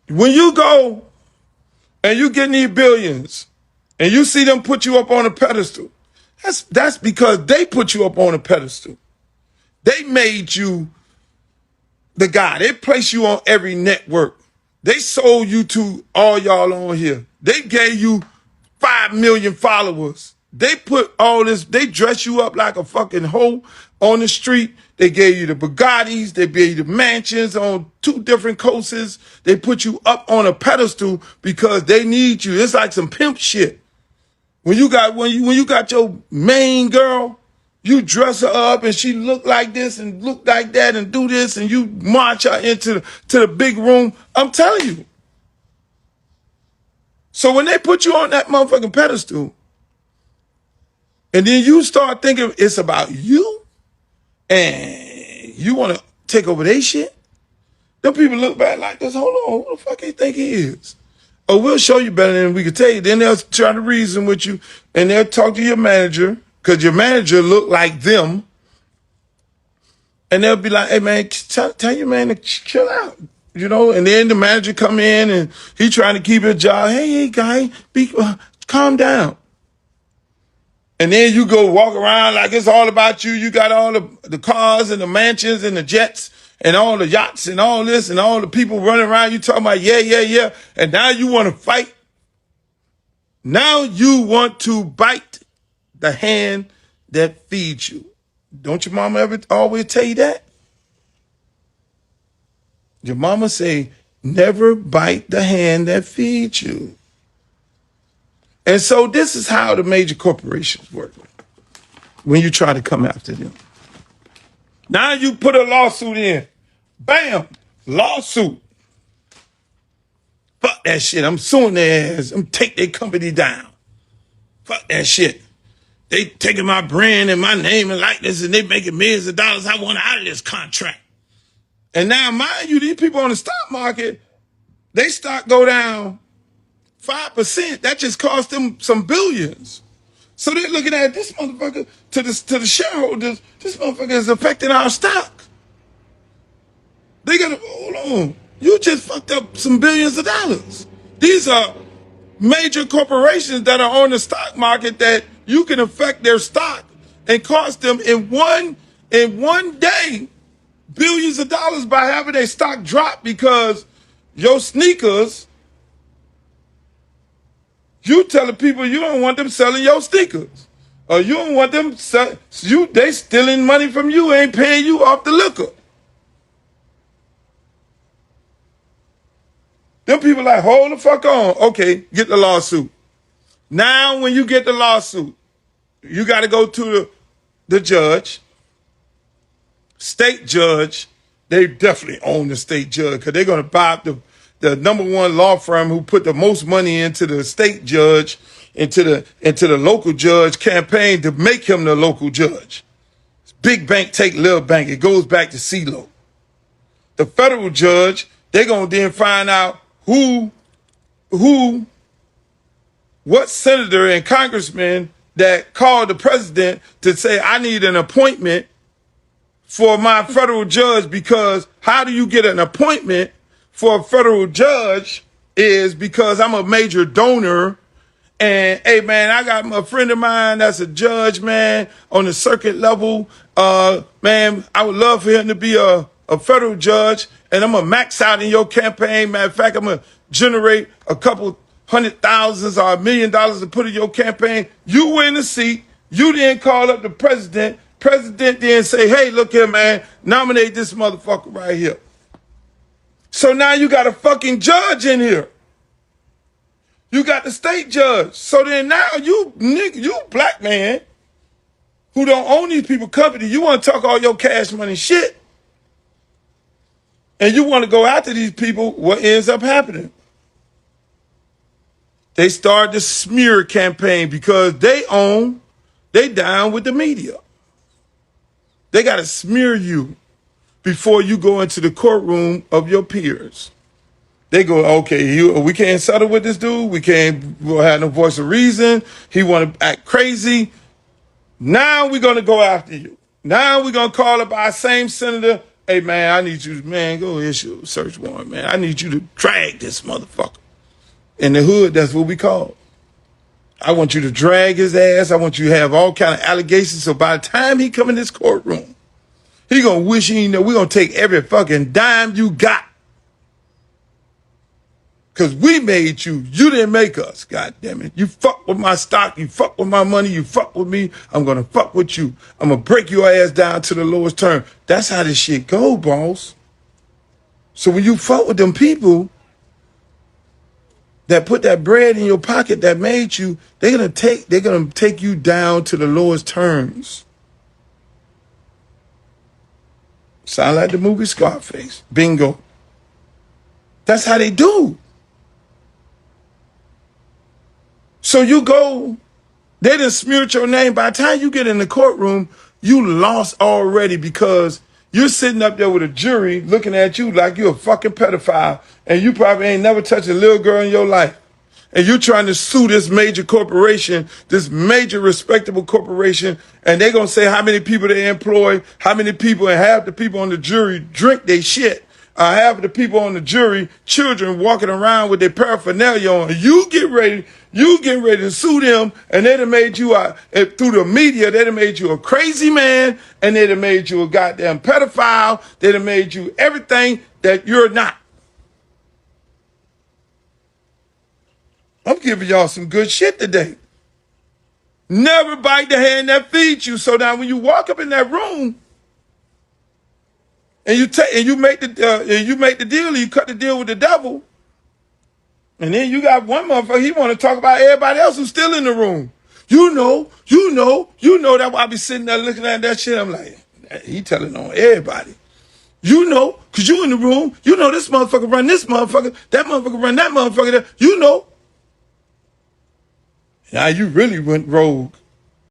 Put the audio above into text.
When you go and you get these billions and you see them put you up on a pedestal, that's because they put you up on a pedestal. They made you the guy. They placed you on every network. They sold you to all y'all on here. They gave you 5 million followers. They put all this, they dress you up like a fucking hoe on the street. They gave you the Bugattis. They gave you the mansions on 2 different coasts. They put you up on a pedestal because they need you. It's like some pimp shit. When you got your main girl, you dress her up and she look like this and look like that and do this and you march her into the big room. I'm telling you. So when they put you on that motherfucking pedestal and then you start thinking it's about you and you want to take over their shit, them people look back like this. Hold on, who the fuck you think he is? Oh, we'll show you better than we can tell you. Then they'll try to reason with you and they'll talk to your manager because your manager look like them. And they'll be like, hey, man, tell your man to chill out, you know? And then the manager come in and he trying to keep his job. Hey, guy, calm down. And then you go walk around like it's all about you. You got all the cars and the mansions and the jets and all the yachts and all this and all the people running around. You talking about, yeah. And now you want to fight. Now you want to bite the hand that feeds you. Don't your mama ever always tell you that? Your mama say, never bite the hand that feeds you. And so this is how the major corporations work when you try to come after them. Now you put a lawsuit in. Bam, lawsuit. Fuck that shit. I'm suing their ass. I'm take their company down. Fuck that shit. They taking my brand and my name and likeness and they making millions of dollars. I want out of this contract. And now, mind you, these people on the stock market, they stock go down 5%. That just cost them some billions. So they're looking at this motherfucker to the shareholders. This motherfucker is affecting our stock. They gotta hold on. You just fucked up some billions of dollars. These are major corporations that are on the stock market that you can affect their stock and cost them in one day billions of dollars by having their stock drop because your sneakers, you telling people you don't want them selling your sneakers. Or you don't want them they stealing money from you, ain't paying you off the liquor. Them people like, hold the fuck on. Okay, get the lawsuit. Now when you get the lawsuit, you got to go to the judge, state judge. They definitely own the state judge because they're going to buy up the number one law firm who put the most money into the state judge, into the local judge campaign to make him the local judge. Big bank take little bank. It goes back to CeeLo. The federal judge, they're going to then find out what senator and congressman that called the president to say, I need an appointment for my federal judge, because how do you get an appointment for a federal judge is because I'm a major donor. And hey, man, I got a friend of mine that's a judge, man, on the circuit level. Man, I would love for him to be a federal judge, and I'm going to max out in your campaign. Matter of fact, I'm going to generate a couple $100,000 or $1 million to put in your campaign. You win the seat. You then call up the president. President then say, hey, look here, man, nominate this motherfucker right here. So now you got a fucking judge in here. You got the state judge. So then now you black man who don't own these people company, you want to talk all your cash money shit. And you want to go after these people, what ends up happening? They start the smear campaign because they down with the media. They got to smear you before you go into the courtroom of your peers. They go, okay, we can't settle with this dude. We'll have no voice of reason. He want to act crazy. Now we're going to go after you. Now we're going to call up our same senator Hey, man, I need you to, man, go issue a search warrant, man. I need you to drag this motherfucker. In the hood, that's what we call it. I want you to drag his ass. I want you to have all kind of allegations. So by the time he come in this courtroom, he gonna wish he know we gonna take every fucking dime you got. Cause we made you. You didn't make us, God damn it. You fuck with my stock, you fuck with my money, you fuck with me. I'm gonna fuck with you. I'm gonna break your ass down to the lowest term. That's how this shit go, boss. So when you fuck with them people that put that bread in your pocket that made you, they're gonna take you down to the lowest terms. Sound like the movie Scarface. Bingo. That's how they do. So you go, they done smeared your name. By the time you get in the courtroom, you lost already because you're sitting up there with a jury looking at you like you're a fucking pedophile and you probably ain't never touched a little girl in your life. And you're trying to sue this major corporation, this major respectable corporation, and they're going to say how many people they employ, how many people, and half the people on the jury drink their shit. Half of the people on the jury, children walking around with their paraphernalia on. You getting ready to sue them, and they done made you, through the media, they done made you a crazy man, and they done made you a goddamn pedophile. They done made you everything that you're not. I'm giving y'all some good shit today. Never bite the hand that feeds you. So now when you walk up in that room, and you make the deal, you cut the deal with the devil, and then you got one motherfucker, he want to talk about everybody else who's still in the room. You know, that's why I be sitting there looking at that shit. I'm like, he telling on everybody. You know, because you in the room, you know this motherfucker run this motherfucker, that motherfucker run that motherfucker, you know. Now you really went rogue.